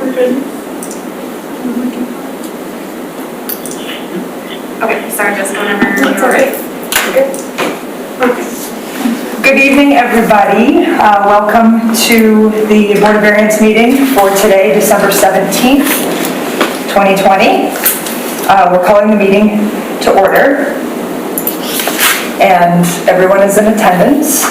We're good. Okay, sorry, just whenever That's you're ready. Okay. Good evening, everybody. Welcome to the Board of Variance meeting for today, December 17th, 2020. We're calling the meeting to order, and everyone is in attendance.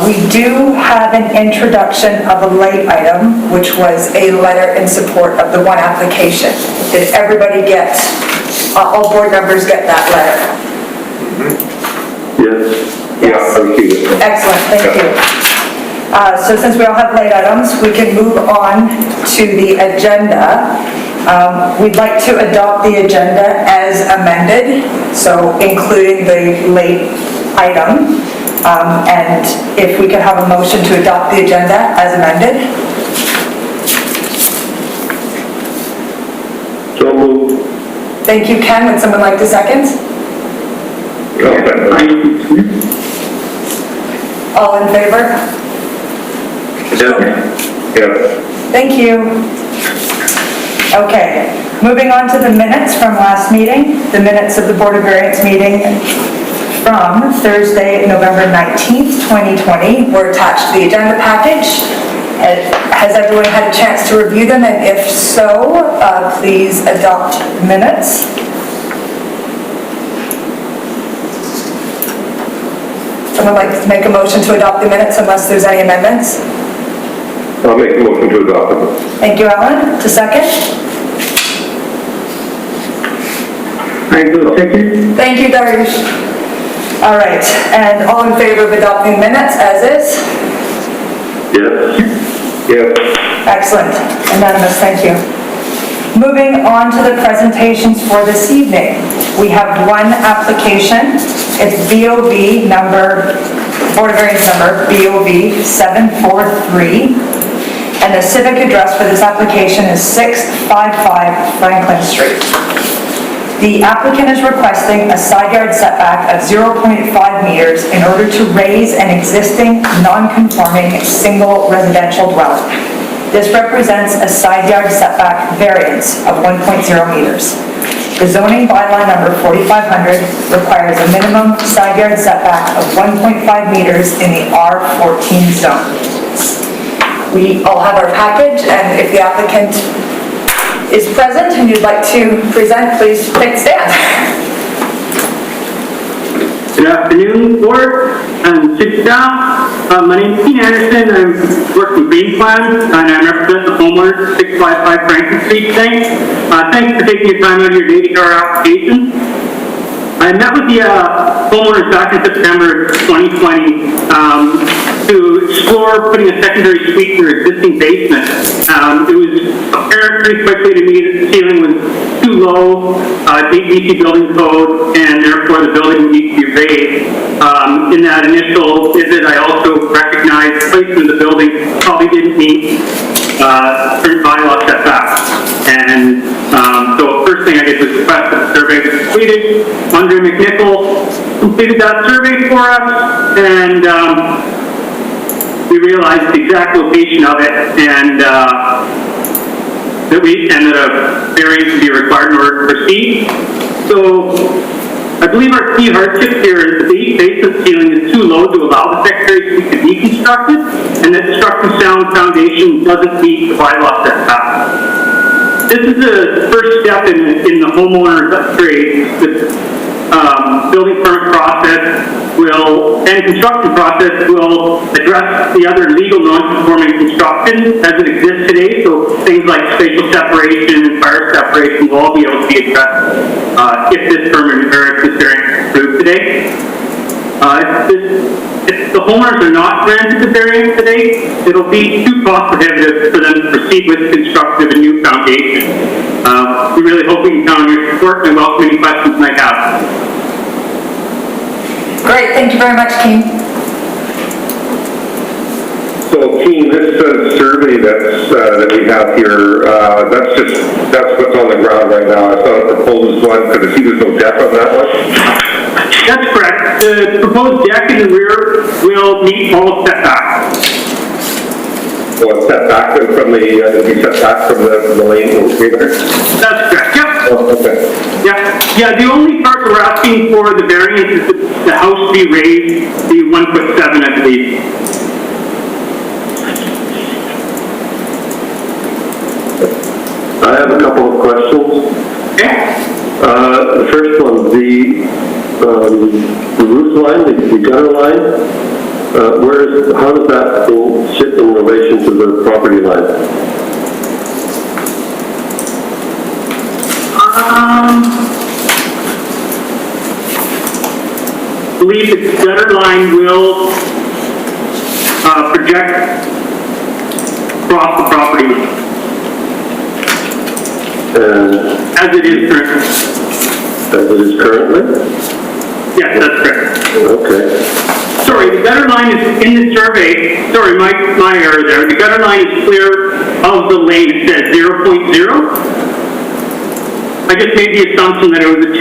We do have an introduction of a late item, which was a letter in support of the one application. Did everybody get, all board members get that letter? Yes. Yeah, I received it. Excellent, thank you. So since we all have late items, we can move on to the agenda. We'd like to adopt the agenda as amended, so including the late item. And if we could have a motion to adopt the agenda as amended. So moved. Thank you, Ken. Would someone like to second? All in favor? Yeah. Thank you. Okay, moving on to the minutes from last meeting, the minutes of the Board of Variance meeting from Thursday, November 19th, 2020 were attached to the agenda package. Has everyone had a chance to review them? And if so, please adopt minutes. Someone like to make a motion to adopt the minutes unless there's any amendments? I'll make a motion to adopt them. Thank you, Alan. To second? I will second. Thank you, Darius. All right, and all in favor of adopting minutes as is? Yes. Yes. Excellent, unanimous, thank you. Moving on to the presentations for this evening. We have one application. It's BOV number, Board of Variance number, BOV 743. And the civic address for this application is 655 Franklin Street. The applicant is requesting a side yard setback of 0.5 meters in order to raise an existing non-conforming single residential dwelling. This represents a side yard setback variance of 1.0 meters. The zoning bylaw number 4500 requires a minimum side yard setback of 1.5 meters in the R14 zone. We all have our package, and if the applicant is present and you'd like to present, please take a stand. Good afternoon, board and city staff. My name is Dean Anderson. I'm working with Green Plan, and I represent the homeowners 655 Franklin Street today. Thanks for taking your time out of your day to hear our application. I met with the homeowners back in September 2020 to explore putting a secondary suite in their existing basement. It was apparent pretty quickly to me that the ceiling was too low, DC building code, and therefore the building needs to be raised. In that initial visit, I also recognized the placement of the building probably didn't meet certain bylaw setbacks. And so first thing I did was request that the survey was completed. Andre McNichol completed that survey for us, and we realized the exact location of it, and that a variance would be required in order to proceed. So I believe our key hardship here is the basement ceiling is too low to allow the secondary suite to be constructed, and that structurally sound foundation doesn't meet the bylaw setback. This is the first step in the homeowner's upgrade. The building permit process and construction process will address the other legal non-conforming construction as it exists today. So things like spatial separation and fire separation will all be able to be addressed if this permit or if this variance is approved today. If the homeowners are not granted the variance today, it'll be too cost prohibitive for them to proceed with the construction of a new foundation. We really hope we can count on your support and welcome any questions you might have. Great, thank you very much, Keane. So, Keane, this survey that we have here, that's what's on the ground right now. It's not a proposed one, because I see there's no deck on that one. That's correct. The proposed deck in the rear will meet all setbacks. Well, set back from the, be set back from the lane over there? That's correct, yep. Oh, okay. Yeah, the only part we're asking for the variance is that the house be raised, be 1'7", I believe. I have a couple of questions. Okay? The first one, the roof line, the gutter line, how does that sit in relation to the property line? I believe the gutter line will project across the property line, as it is currently. As it is currently? Yes, that's correct. Okay. Sorry, the gutter line is in the survey. Sorry, my error there. The gutter line is clear of the lane. It says 0.0. I just made the assumption that it was a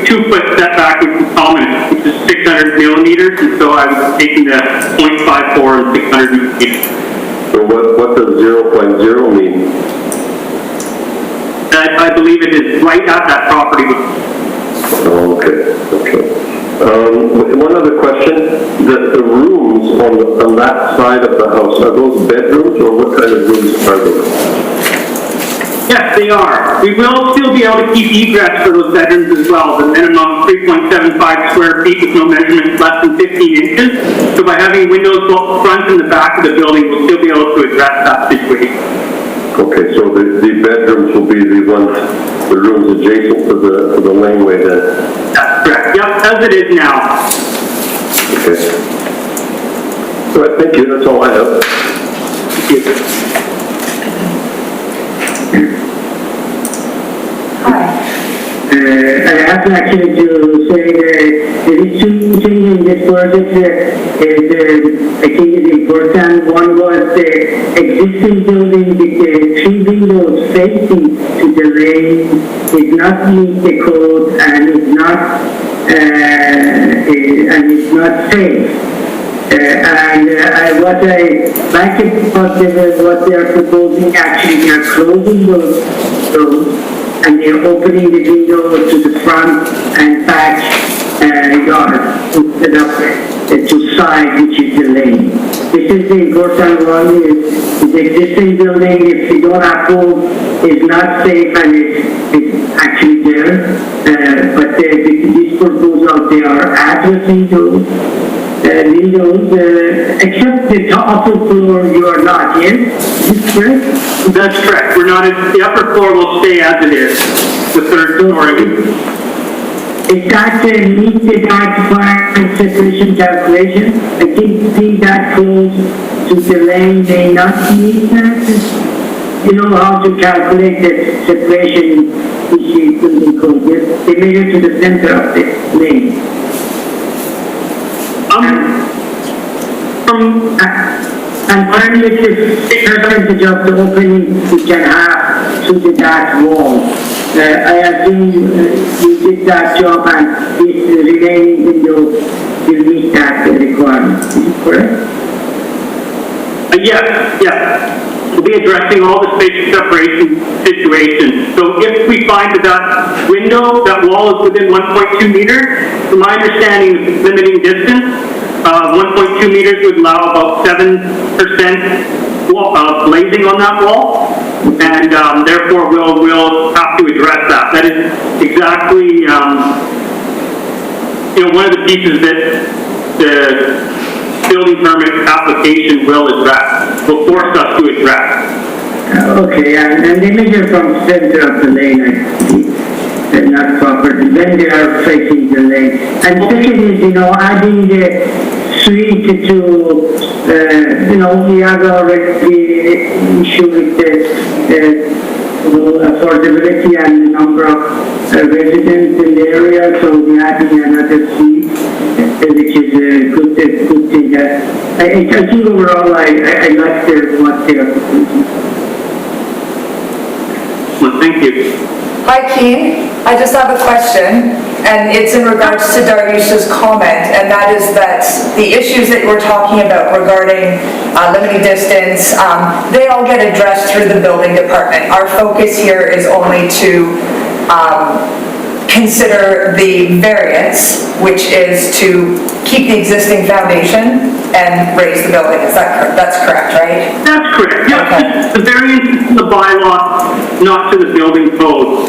two-foot setback, which is common, which is 600 millimeters, and so I was taking the 0.54 and 600 millimeters. So what does 0.0 mean? I believe it is right at that property line. Oh, okay. One other question, the rooms on that side of the house, are those bedrooms or what kind of rooms are those? Yes, they are. We will still be able to keep egress for those bedrooms as well. The minimum 3.75 square feet with no measurements less than 15 inches. So by having windows both front and the back of the building, we'll still be able to address that situation. Okay, so the bedrooms will be the rooms adjacent to the laneway then? That's correct. Yep, as it is now. Okay. All right, thank you. That's all I have. Thank you. Hi. I have to actually to say that there is two things in this project I think is important. One was the existing building with the 3 windows facing to the lane is not meet the code and is not safe. What I like about what they are proposing, actually they are closing those doors and they're opening the window to the front and back yard instead of to side, which is the lane. This is the important one. The existing building, if you don't approve, is not safe and it's actually there. But this proposal, they are addressing those windows, except the upper floor you are not, yes? Is this correct? That's correct. We're not, the upper floor will stay as it is, the third story. Is that meet the fire separation calculation? I think being that close to the lane may not meet that. You know how to calculate the separation issue building code, yes? They measure to the center of the lane. And finally, it's the percentage of the opening you can have to that wall. I assume you did that job and this remaining window will meet that requirement. Is it correct? Yeah. We'll be addressing all the spatial separation situations. So if we find that window, that wall is within 1.2 meters, from my understanding, it's limiting distance. 1.2 meters would allow about 7% glazing on that wall, and therefore we'll have to address that. That is exactly one of the pieces that the building permit application will force us to address. Okay, and they measure from center of the lane, I see, not properly, when they are facing the lane. And second is, adding the suite to, we have already issue with the affordability and number of residents in the area, so we're adding another suite, which is a good thing. I think overall I like what they are proposing. Well, thank you. Hi, Keen. I just have a question, and it's in regards to Dariush's comment, and that is that the issues that we're talking about regarding limiting distance, they all get addressed through the building department. Our focus here is only to consider the variance, which is to keep the existing foundation and raise the building. Is that correct? That's correct, right? That's correct, yeah. Okay. The variance is to the bylaw, not to the building code.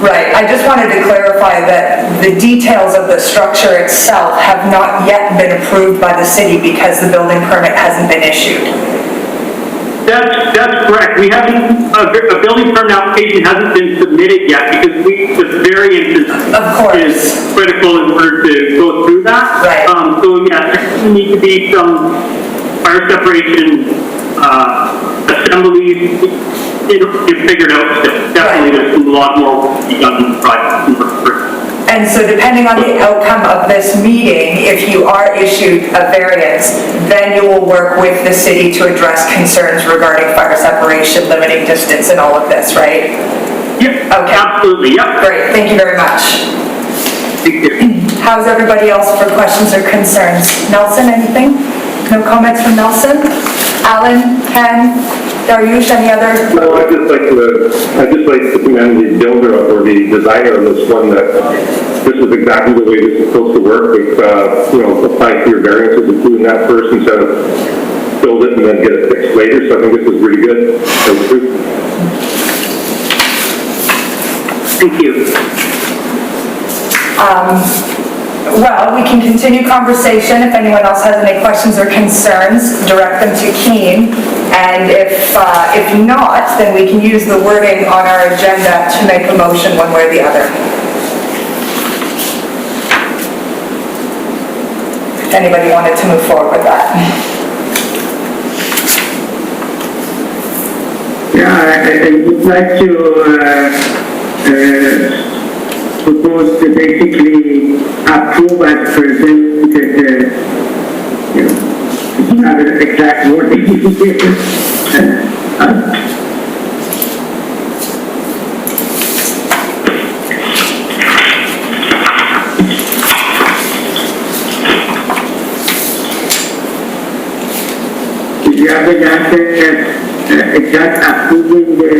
Right, I just wanted to clarify that the details of the structure itself have not yet been approved by the city because the building permit hasn't been issued. That's correct. We haven't, a building permit application hasn't been submitted yet because the variance Of course. is critical in order to go through that. Right. So yeah, there need to be some fire separation, assemblies, figured out still. Definitely there's a lot more to be done in the project. And so depending on the outcome of this meeting, if you are issued a variance, then you will work with the city to address concerns regarding fire separation, limiting distance, and all of this, right? Yep, Okay. absolutely, yep. Great, thank you very much. Thank you. How's everybody else for questions or concerns? Nelson, anything? No comments from Nelson? Alan, Ken, Dariush, any other? No, I'd just like to commend the builder or the designer of this one, that this is exactly the way this is supposed to work. With, apply for your variances and doing that first instead of build it and then get it fixed later. So I think this is really good. Thank you. Well, we can continue conversation. If anyone else has any questions or concerns, direct them to Keen. And if not, then we can use the wording on our agenda to make a motion one way or the other. If anybody wanted to move forward with that. Yeah, I would like to propose to basically approve as presented, it's not an exact wording here. If you have an answer, exact approving the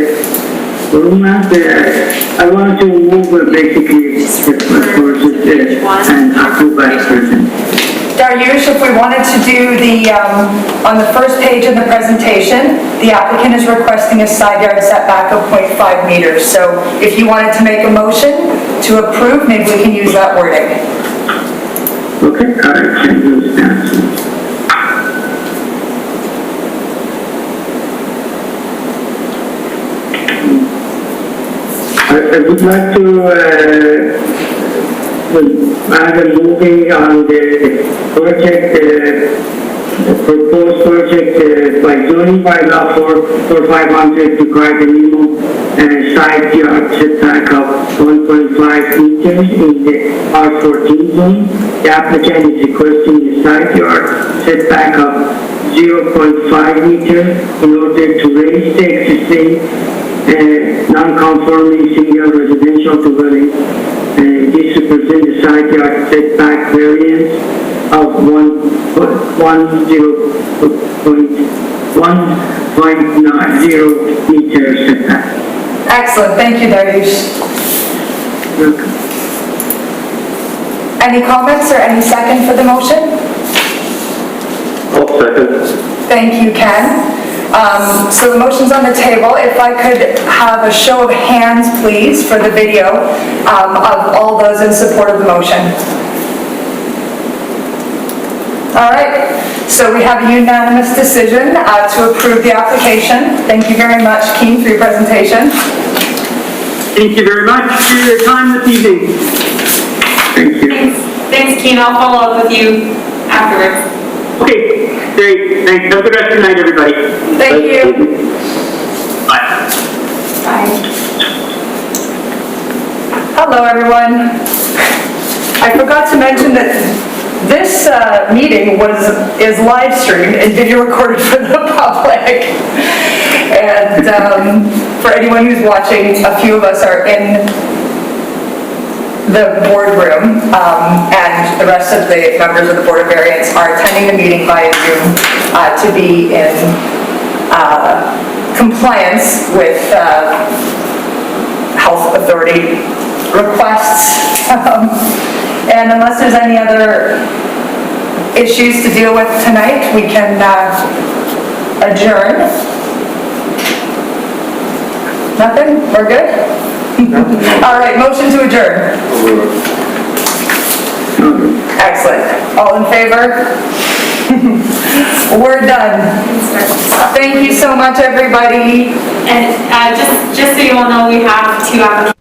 I want to move basically the and approve as presented. Dariush, if we wanted to do the, on the first page of the presentation, the applicant is requesting a side yard setback of 0.5 meters. So if you wanted to make a motion to approve, maybe we can use that wording. Okay, I can use that. I would like to add a moving on the project, the proposed project by zoning bylaw for 500 to require the minimum side yard setback of 1.5 meters in the R14 zone. The applicant is requesting a side yard setback of 0.5 meter in order to raise the existing non-conforming single residential dwelling. This represents the side yard setback variance of 1.90 meters setback. Excellent, thank you, Dariush. Any comments or any second for the motion? I'll second. Thank you, Ken. So the motion's on the table. If I could have a show of hands, please, for the video of all those in support of the motion. All right, so we have a unanimous decision to approve the application. Thank you very much, Keen, for your presentation. Thank you very much for your time this evening. Thank you. Thanks, Keen. I'll follow up with you afterwards. Okay, great. Thanks. Have a good rest of the night, everybody. Thank you. Bye. Bye. Hello, everyone. I forgot to mention that this meeting is live streamed and video recorded for the public. And for anyone who's watching, a few of us are in the boardroom, and the rest of the members of the Board of Variance are attending the meeting via Zoom to be in compliance with health authority requests. And unless there's any other issues to deal with tonight, we can adjourn. Nothing? We're good? All right, motion to adjourn. Excellent. All in favor? We're done. Thank you so much, everybody. And just so you all know, we have 2 applications